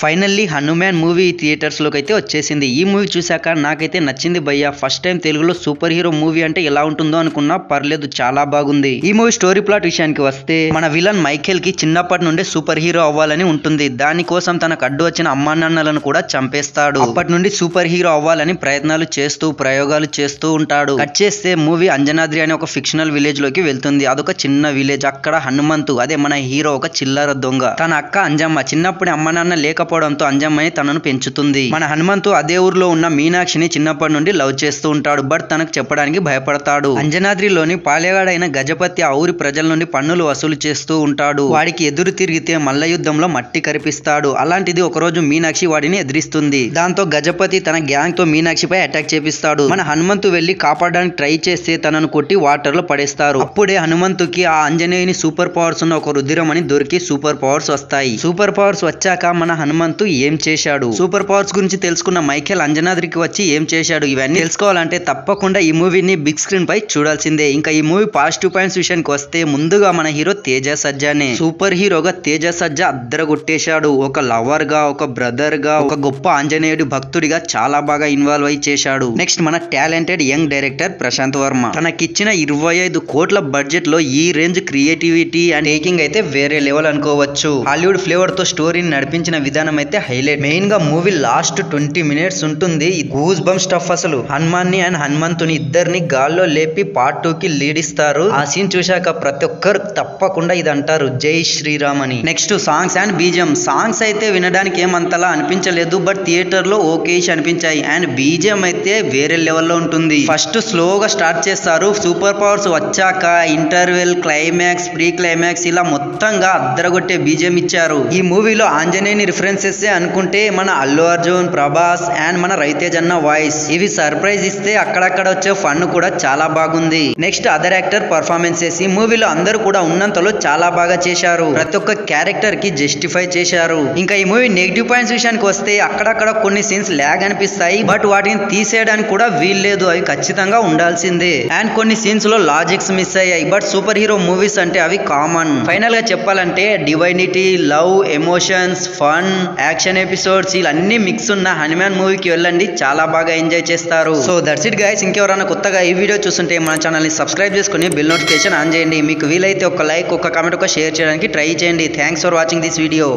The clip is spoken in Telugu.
ఫైనల్లీ హనుమాన్ మూవీ థియేటర్స్ లోకి అయితే వచ్చేసింది. ఈ మూవీ చూశాక నాకైతే నచ్చింది భయ్య. ఫస్ట్ టైం తెలుగులో సూపర్ హీరో మూవీ అంటే ఎలా ఉంటుందో అనుకున్నా, పర్లేదు చాలా బాగుంది. ఈ మూవీ స్టోరీ ప్లాట్ విషయానికి వస్తే, మన విలన్ మైఖేల్ కి చిన్నప్పటి నుండి సూపర్ హీరో అవ్వాలని ఉంటుంది. దానికోసం తనకు అడ్డు వచ్చిన అమ్మా నాన్నలను కూడా చంపేస్తాడు. అప్పటి నుండి సూపర్ హీరో అవ్వాలని ప్రయత్నాలు చేస్తూ ప్రయోగాలు చేస్తూ ఉంటాడు. కట్ చేస్తే మూవీ అంజనాద్రి అనే ఒక ఫిక్షనల్ విలేజ్ లోకి వెళ్తుంది. అదొక చిన్న విలేజ్. అక్కడ హనుమంతు, అదే మన హీరో, ఒక చిల్లర దొంగ. తన అక్క అంజమ్మ చిన్నప్పుడే అమ్మ నాన్న లేకపోవడంతో అంజమ్మని తనను పెంచుతుంది. మన హనుమంతు అదే ఊర్లో ఉన్న మీనాక్షిని చిన్నప్పటి నుండి లవ్ చేస్తూ ఉంటాడు. బట్ తనకు చెప్పడానికి భయపడతాడు. అంజనాద్రిలోని పాలేగాడైన గజపతి ఆ ఊరి ప్రజల నుండి పన్నులు వసూలు చేస్తూ ఉంటాడు. వాడికి ఎదురు తిరిగితే మల్ల యుద్ధంలో మట్టి కరిపిస్తాడు. అలాంటిది ఒకరోజు మీనాక్షి వాడిని ఎదిరిస్తుంది. దాంతో గజపతి తన గ్యాంగ్ తో మీనాక్షిపై అటాక్ చేపిస్తాడు. మన హనుమంతు వెళ్లి కాపాడడానికి ట్రై చేస్తే తనను కొట్టి వాటర్ లో పడేస్తారు. అప్పుడే హనుమంతుకి ఆ ఆంజనేయుని సూపర్ పవర్స్ ఉన్న ఒక రుధిరమని దొరికి సూపర్ పవర్స్ వస్తాయి. సూపర్ పవర్స్ వచ్చాక మన హనుమంతు ఏం చేశాడు, సూపర్ పవర్స్ గురించి తెలుసుకున్న మైఖేల్ అంజనాద్రికి వచ్చి ఏం చేశాడు, ఇవన్నీ తెలుసుకోవాలంటే తప్పకుండా ఈ మూవీని బిగ్ స్క్రీన్ పై చూడాల్సిందే. ఇంకా ఈ మూవీ పాజిటివ్ పాయింట్స్ విషయానికి వస్తే, ముందుగా మన హీరో తేజ సజ్జానే. సూపర్ హీరోగా తేజ సజ్జా అద్దరగొట్టేశాడు. ఒక లవర్ గా, ఒక బ్రదర్ గా, ఒక గొప్ప ఆంజనేయుడి భక్తుడిగా చాలా బాగా ఇన్వాల్వ్ అయి చేశాడు. నెక్స్ట్ మన talented young director Prashanth Varma. తనకిచ్చిన 25 కోట్ల బడ్జెట్ లో ఈ రేంజ్ క్రియేటివిటీ అండ్ టేకింగ్ అయితే వేరే లెవెల్ అనుకోవచ్చు. హాలీవుడ్ ఫ్లేవర్ తో స్టోరీని నడిపించిన విధానం అయితే హైలైట్. మెయిన్ గా మూవీ లాస్ట్ 20 మినిట్స్ ఉంటుంది. గూస్ బమ్ స్టఫ్ అసలు. హనుమాన్ని అండ్ హనుమంతుని ఇద్దరిని గాల్లో లేపి పార్ట్ 2 కి లీడ్ ఇస్తారు. ఆ సీన్ చూశాక ప్రతి ఒక్కరు తప్పకుండా ఇది అంటారు, జై శ్రీరామ్ అని. Next songs and BGM. Songs అయితే వినడానికి ఏమంతలా అనిపించలేదు, బట్ థియేటర్ లో ఓకేష్ అనిపించాయి. అండ్ బీజిఎం అయితే వేరే లెవెల్లో ఉంటుంది. ఫస్ట్ స్లోగా స్టార్ట్ చేస్తారు. సూపర్ పవర్స్ వచ్చాక ఇంటర్వెల్, క్లైమాక్స్, ప్రీ క్లైమాక్స్ ఇలా మొత్తంగా అద్దరగొట్టే బీజిఎం ఇచ్చారు. ఈ మూవీలో ఆంజనేయుని రిఫరెన్సెస్ అనుకుంటే మన అల్లు అర్జున్, ప్రభాస్ అండ్ మన రవితేజ్ అన్న వాయిస్, ఇవి సర్ప్రైజ్ ఇస్తే అక్కడక్కడ వచ్చే ఫన్ కూడా చాలా బాగుంది. Next other actor performances. ఈ మూవీలో అందరూ కూడా ఉన్నంతలో చాలా బాగా చేశారు. ప్రతి ఒక్క క్యారెక్టర్ కి జస్టిఫై చేశారు. ఇంకా ఈ మూవీ నెగిటివ్ పాయింట్స్ విషయానికి వస్తే, అక్కడక్కడ కొన్ని సీన్స్ ల్యాగ్ అనిపిస్తాయి, బట్ వాటిని తీసేయడానికి కూడా వీల్లేదు, అవి ఖచ్చితంగా ఉండాల్సిందే. అండ్ కొన్ని సీన్స్ లో లాజిక్స్ మిస్ అయ్యాయి, బట్ సూపర్ హీరో మూవీస్ అంటే అవి కామన్. ఫైనల్ గా చెప్పాలంటే divinity, love, emotions, fun, action episodes ఇవన్నీ మిక్స్ ఉన్న హనుమాన్ మూవీకి వెళ్ళండి, చాలా బాగా ఎంజాయ్ చేస్తారు. So that's it guys. ఇంకెవరైనా కొత్తగా ఈ వీడియో చూస్తుంటే మన ఛానల్ ని సబ్స్క్రైబ్ చేసుకుని బెల్ నోటిఫికేషన్ ఆన్ చేయండి. మీకు వీలైతే ఒక లైక్, ఒక కామెంట్, ఒక షేర్ చేయడానికి ట్రై చేయండి. Thanks for watching this video.